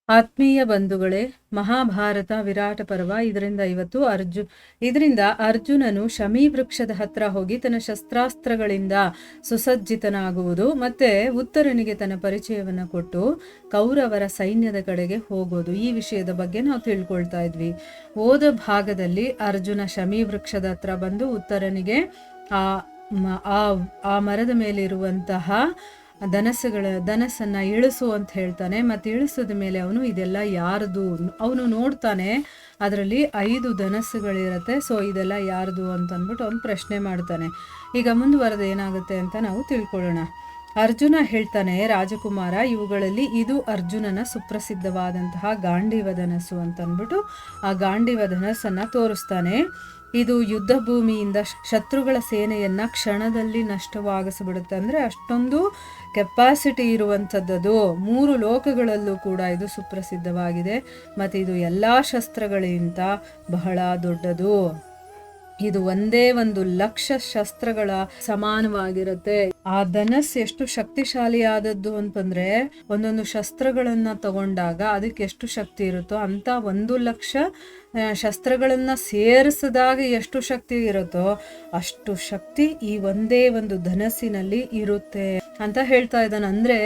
ಆತ್ಮೀಯ ಬಂಧುಗಳೇ, ಮಹಾಭಾರತ ವಿರಾಟ ಪರ್ವ ಇದರಿಂದ ಅರ್ಜುನನು ಶಮೀ ವೃಕ್ಷದ ಹತ್ರ ಹೋಗಿ ತನ್ನ ಶಸ್ತ್ರಾಸ್ತ್ರಗಳಿಂದ ಸುಸಜ್ಜಿತನಾಗುವುದು ಮತ್ತೆ ಉತ್ತರನಿಗೆ ತನ್ನ ಪರಿಚಯವನ್ನು ಕೊಟ್ಟು ಕೌರವರ ಸೈನ್ಯದ ಕಡೆಗೆ ಹೋಗೋದು, ಈ ವಿಷಯದ ಬಗ್ಗೆ ನಾವು ತಿಳ್ಕೊಳ್ತಾ ಇದ್ವಿ. ಹೋದ ಭಾಗದಲ್ಲಿ ಅರ್ಜುನ ಶಮೀ ವೃಕ್ಷದ ಹತ್ರ ಬಂದು ಉತ್ತರನಿಗೆ ಆ ಮರದ ಮೇಲೆ ಇರುವಂತಹ ಧನಸ್ಸನ್ನ ಇಳಿಸು ಅಂತ ಹೇಳ್ತಾನೆ. ಮತ್ತೆ ಇಳಿಸಿದ ಮೇಲೆ ಅವನು ಇದೆಲ್ಲ ಯಾರ್ದು ಅವನು ನೋಡ್ತಾನೆ, ಅದರಲ್ಲಿ 5 ಧನಸ್ಸುಗಳಿರತ್ತೆ. ಸೊ ಇದೆಲ್ಲ ಯಾರ್ದು ಅಂತ ಅಂದ್ಬಿಟ್ಟು ಅವನು ಪ್ರಶ್ನೆ ಮಾಡ್ತಾನೆ. ಈಗ ಮುಂದುವರೆದು ಏನಾಗುತ್ತೆ ಅಂತ ನಾವು ತಿಳ್ಕೊಳ್ಳೋಣ. ಅರ್ಜುನ ಹೇಳ್ತಾನೆ, ರಾಜಕುಮಾರ, ಇವುಗಳಲ್ಲಿ ಇದು ಅರ್ಜುನನ ಸುಪ್ರಸಿದ್ಧವಾದಂತಹ ಗಾಂಡೀವ ಧನಸ್ಸು ಅಂತ ಅಂದ್ಬಿಟ್ಟು ಆ ಗಾಂಡೀವ ಧನಸ್ಸನ್ನ ತೋರಿಸ್ತಾನೆ. ಇದು ಯುದ್ಧ ಭೂಮಿಯಿಂದ ಶತ್ರುಗಳ ಸೇನೆಯನ್ನ ಕ್ಷಣದಲ್ಲಿ ನಷ್ಟವಾಗಿಸ್ಬಿಡುತ್ತೆ. ಅಂದ್ರೆ ಅಷ್ಟೊಂದು ಕೆಪಾಸಿಟಿ ಇರುವಂಥದ್ದು. 3 ಲೋಕಗಳಲ್ಲೂ ಕೂಡ ಇದು ಸುಪ್ರಸಿದ್ಧವಾಗಿದೆ. ಮತ್ತೆ ಇದು ಎಲ್ಲಾ ಶಸ್ತ್ರಗಳಿಗಿಂತ ಬಹಳ ದೊಡ್ಡದು. ಇದು ಒಂದೇ 1,00,000 ಶಸ್ತ್ರಗಳ ಸಮಾನವಾಗಿರುತ್ತೆ. ಆ ಧನಸ್ ಎಷ್ಟು ಶಕ್ತಿಶಾಲಿಯಾದದ್ದು ಅಂತಂದ್ರೆ, ಒಂದೊಂದು ಶಸ್ತ್ರಗಳನ್ನ ತಗೊಂಡಾಗ ಅದಕ್ಕೆ ಎಷ್ಟು ಶಕ್ತಿ ಇರುತ್ತೋ ಅಂತ 1,00,000 ಶಸ್ತ್ರಗಳನ್ನ ಸೇರಿಸಿದಾಗ ಎಷ್ಟು ಶಕ್ತಿ ಇರುತ್ತೋ ಅಷ್ಟು ಶಕ್ತಿ ಈ ಒಂದೇ ಒಂದು ಧನಸ್ಸಿನಲ್ಲಿ ಇರುತ್ತೆ ಅಂತ ಹೇಳ್ತಾ ಇದ್ದಾನೆ. ಅಂದ್ರೆ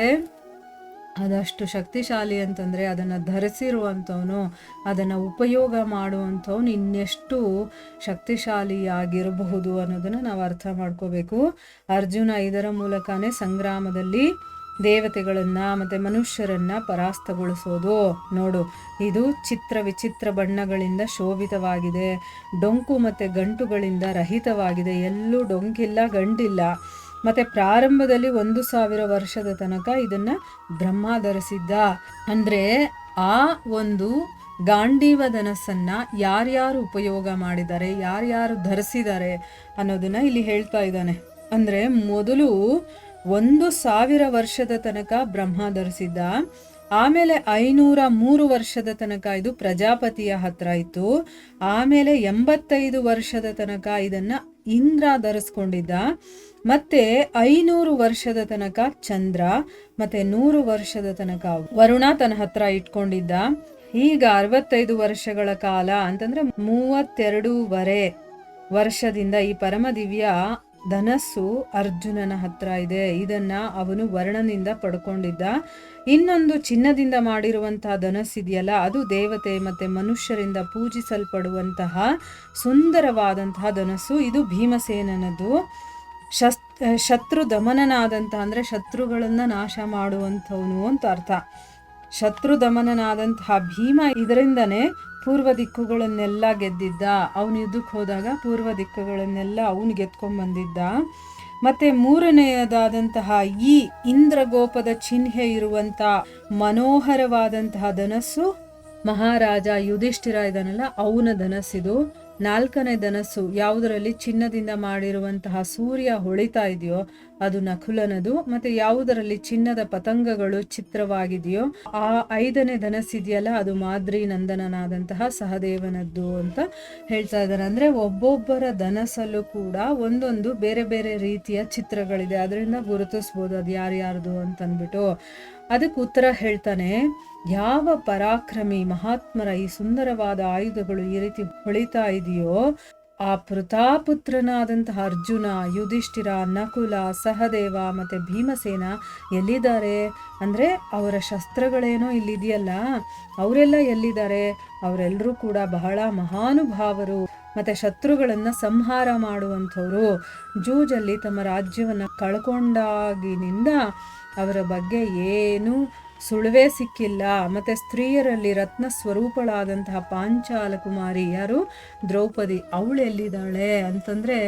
ಅದಷ್ಟು ಶಕ್ತಿಶಾಲಿ ಅಂತಂದ್ರೆ ಅದನ್ನ ಧರಿಸಿರುವಂಥವನು, ಅದನ್ನ ಉಪಯೋಗ ಮಾಡುವಂಥವನು ಇನ್ನೆಷ್ಟು ಶಕ್ತಿಶಾಲಿಯಾಗಿರಬಹುದು ಅನ್ನೋದನ್ನ ನಾವು ಅರ್ಥ ಮಾಡ್ಕೋಬೇಕು. ಅರ್ಜುನ ಇದರ ಮೂಲಕನೇ ಸಂಗ್ರಾಮದಲ್ಲಿ ದೇವತೆಗಳನ್ನ ಮತ್ತೆ ಮನುಷ್ಯರನ್ನ ಪರಾಸ್ತಗೊಳಿಸೋದು. ನೋಡು, ಇದು ವಿಚಿತ್ರ ಬಣ್ಣಗಳಿಂದ ಶೋಭಿತವಾಗಿದೆ, ಡೊಂಕು ಮತ್ತೆ ಗಂಟುಗಳಿಂದ ರಹಿತವಾಗಿದೆ. ಎಲ್ಲೂ ಡೊಂಕಿಲ್ಲ, ಗಂಟಿಲ್ಲ. ಮತ್ತೆ ಪ್ರಾರಂಭದಲ್ಲಿ 1,000 ವರ್ಷದ ತನಕ ಇದನ್ನ ಬ್ರಹ್ಮ ಧರಿಸಿದ್ದ. ಅಂದ್ರೆ ಆ ಒಂದು ಗಾಂಡೀವ ಧನಸ್ಸನ್ನ ಯಾರ್ಯಾರು ಉಪಯೋಗ ಮಾಡಿದ್ದಾರೆ, ಯಾರ್ಯಾರು ಧರಿಸಿದ್ದಾರೆ ಅನ್ನೋದನ್ನ ಇಲ್ಲಿ ಹೇಳ್ತಾ ಇದ್ದಾನೆ. ಅಂದ್ರೆ ಮೊದಲು 1,000 ವರ್ಷದ ತನಕ ಬ್ರಹ್ಮ ಧರಿಸಿದ್ದ. ಆಮೇಲೆ 503 ವರ್ಷದ ತನಕ ಇದು ಪ್ರಜಾಪತಿಯ ಹತ್ರ ಇತ್ತು. ಆಮೇಲೆ 85 ವರ್ಷದ ತನಕ ಇದನ್ನ ಇಂದ್ರ ಧರಿಸ್ಕೊಂಡಿದ್ದ. ಮತ್ತೆ 500 ವರ್ಷದ ತನಕ ಚಂದ್ರ, ಮತ್ತೆ 100 ವರ್ಷದ ತನಕ ವರುಣ ತನ್ನ ಹತ್ರ ಇಟ್ಕೊಂಡಿದ್ದ. ಈಗ 65 ವರ್ಷಗಳ ಕಾಲ ಅಂತಂದ್ರೆ 32.5 ವರ್ಷದಿಂದ ಈ ಪರಮ ದಿವ್ಯ ಧನಸ್ಸು ಅರ್ಜುನನ ಹತ್ರ ಇದೆ. ಇದನ್ನ ಅವನು ವರ್ಣನಿಂದ ಪಡ್ಕೊಂಡಿದ್ದ. ಇನ್ನೊಂದು ಚಿನ್ನದಿಂದ ಮಾಡಿರುವಂತಹ ಧನಸ್ಸಿದೆಯಲ್ಲ, ಅದು ದೇವತೆ ಮತ್ತೆ ಮನುಷ್ಯರಿಂದ ಪೂಜಿಸಲ್ಪಡುವಂತಹ ಸುಂದರವಾದಂತಹ ಧನಸ್ಸು. ಇದು ಭೀಮಸೇನನದು. ಶತ್ರು ದಮನನಾದಂತಹ ಅಂದ್ರೆ ಶತ್ರುಗಳನ್ನ ನಾಶ ಮಾಡುವಂಥವನು ಅಂತ ಅರ್ಥ. ಶತ್ರು ದಮನನಾದಂತಹ ಭೀಮ ಇದರಿಂದನೇ ಪೂರ್ವ ದಿಕ್ಕುಗಳನ್ನೆಲ್ಲ ಗೆದ್ದಿದ್ದ. ಅವನು ಯುದ್ಧಕ್ಕೆ ಹೋದಾಗ ಪೂರ್ವ ದಿಕ್ಕುಗಳನ್ನೆಲ್ಲ ಅವನು ಗೆದ್ಕೊಂಡ್ ಬಂದಿದ್ದ. ಮತ್ತೆ 3ನೇಯದಾದಂತಹ ಈ ಇಂದ್ರಗೋಪದ ಚಿಹ್ನೆ ಇರುವಂತ ಮನೋಹರವಾದಂತಹ ಧನಸ್ಸು ಮಹಾರಾಜ ಯುಧಿಷ್ಠಿರ ಇದಾನಲ್ಲ ಅವನ ಧನಸ್ಸಿದು. 4ನೇ ಧನಸ್ಸು ಯಾವುದರಲ್ಲಿ ಚಿನ್ನದಿಂದ ಮಾಡಿರುವಂತಹ ಸೂರ್ಯ ಹೊಳಿತಾ ಇದೆಯೋ ಅದು ನಕುಲನದು. ಮತ್ತೆ ಯಾವುದರಲ್ಲಿ ಚಿನ್ನದ ಪತಂಗಗಳು ಚಿತ್ರವಾಗಿದೆಯೋ ಆ 5ನೇ ಧನಸ್ಸಿದೆಯಲ್ಲ ಅದು ಮಾದ್ರಿ ನಂದನನಾದಂತಹ ಸಹದೇವನದ್ದು ಅಂತ ಹೇಳ್ತಾ ಇದ್ದಾರೆ. ಅಂದ್ರೆ ಒಬ್ಬೊಬ್ಬರ ಧನಸ್ಸಲ್ಲೂ ಕೂಡ ಒಂದೊಂದು ಬೇರೆ ಬೇರೆ ರೀತಿಯ ಚಿತ್ರಗಳಿದೆ. ಅದರಿಂದ ಗುರುತಿಸ್ಬೋದು ಅದು ಯಾರ್ಯಾರ್ದು ಅಂತಂದ್ಬಿಟ್ಟು. ಅದಕ್ಕೆ ಉತ್ತರ ಹೇಳ್ತಾನೆ, ಯಾವ ಪರಾಕ್ರಮಿ ಮಹಾತ್ಮರ ಈ ಸುಂದರವಾದ ಆಯುಧಗಳು ಈ ರೀತಿ ಹೊಳಿತಾ ಇದೆಯೋ ಆ ಪೃಥಾಪುತ್ರನಾದಂತಹ ಅರ್ಜುನ, ಯುಧಿಷ್ಠಿರ, ನಕುಲ, ಸಹದೇವ ಮತ್ತೆ ಭೀಮಸೇನ ಎಲ್ಲಿದ್ದಾರೆ ಅಂದ್ರೆ ಅವರ ಶಸ್ತ್ರಗಳೇನೋ ಇಲ್ಲಿದೆಯಲ್ಲ, ಅವರೆಲ್ಲ ಎಲ್ಲಿದ್ದಾರೆ? ಅವರೆಲ್ಲರೂ ಕೂಡ ಬಹಳ ಮಹಾನುಭಾವರು ಮತ್ತೆ ಶತ್ರುಗಳನ್ನ ಸಂಹಾರ ಮಾಡುವಂಥವ್ರು. ಜೂಜಲ್ಲಿ ತಮ್ಮ ರಾಜ್ಯವನ್ನ ಕಳ್ಕೊಂಡಾಗಿನಿಂದ ಅವರ ಬಗ್ಗೆ ಏನು ಸುಳುವೇ ಸಿಕ್ಕಿಲ್ಲ. ಮತ್ತೆ ಸ್ತ್ರೀಯರಲ್ಲಿ ರತ್ನ ಸ್ವರೂಪಳಾದಂತಹ ಪಾಂಚಾಲ ಕುಮಾರಿ ಯಾರು? ದ್ರೌಪದಿ. ಅವಳು ಎಲ್ಲಿದ್ದಾಳೆ ಅಂತಂದ್ರೆ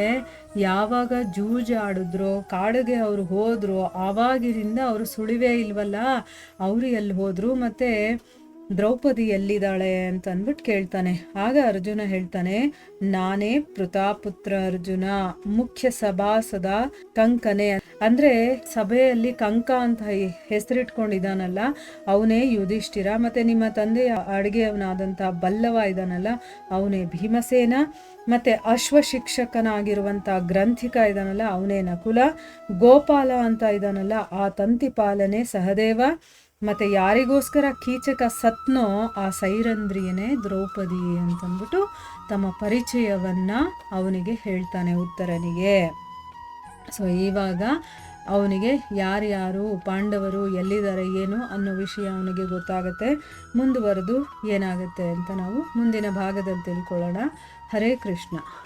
ಯಾವಾಗ ಜೂಜಾಡಿದ್ರೋ ಕಾಡಿಗೆ ಅವರು ಹೋದ್ರು ಆವಾಗಿನಿಂದ ಅವರು ಸುಳಿವೇ ಇಲ್ವಲ್ಲ, ಅವರು ಎಲ್ಲಿ ಹೋದ್ರು? ಮತ್ತೆ ದ್ರೌಪದಿ ಎಲ್ಲಿದ್ದಾಳೆ ಅಂತ ಅಂದ್ಬಿಟ್ಟು ಕೇಳ್ತಾನೆ. ಆಗ ಅರ್ಜುನ ಹೇಳ್ತಾನೆ, ನಾನೇ ಪೃಥಾಪುತ್ರ ಅರ್ಜುನ, ಮುಖ್ಯ ಸಭಾಸದ ಕಂಕನೆ. ಅಂದ್ರೆ ಸಭೆಯಲ್ಲಿ ಕಂಕ ಅಂತ ಹೆಸರಿಟ್ಕೊಂಡಿದ್ದಾನಲ್ಲ ಅವನೇ ಯುಧಿಷ್ಠಿರ. ಮತ್ತೆ ನಿಮ್ಮ ತಂದೆಯ ಅಡುಗೆಯವನಾದಂಥ ಬಲ್ಲವ ಇದಾನಲ್ಲ ಅವನೇ ಭೀಮಸೇನ. ಮತ್ತೆ ಅಶ್ವ ಶಿಕ್ಷಕನಾಗಿರುವಂಥ ಗ್ರಂಥಿಕ ಇದಾನಲ್ಲ ಅವನೇ ನಕುಲ. ಗೋಪಾಲ ಅಂತ ಇದಾನಲ್ಲ ಆ ತಂತಿಪಾಲನೆ ಸಹದೇವ. ಮತ್ತು ಯಾರಿಗೋಸ್ಕರ ಕೀಚಕ ಸತ್ನೋ ಆ ಸೈರಂಧ್ರಿಯನೇ ದ್ರೌಪದಿ ಅಂತಂದ್ಬಿಟ್ಟು ತಮ್ಮ ಪರಿಚಯವನ್ನು ಅವನಿಗೆ ಹೇಳ್ತಾನೆ ಉತ್ತರನಿಗೆ. ಸೊ ಇವಾಗ ಅವನಿಗೆ ಯಾರ್ಯಾರು ಪಾಂಡವರು ಎಲ್ಲಿದ್ದಾರೆ ಏನು ಅನ್ನೋ ವಿಷಯ ಅವನಿಗೆ ಗೊತ್ತಾಗುತ್ತೆ. ಮುಂದುವರೆದು ಏನಾಗುತ್ತೆ ಅಂತ ನಾವು ಮುಂದಿನ ಭಾಗದಲ್ಲಿ ತಿಳ್ಕೊಳ್ಳೋಣ. ಹರೇ ಕೃಷ್ಣ.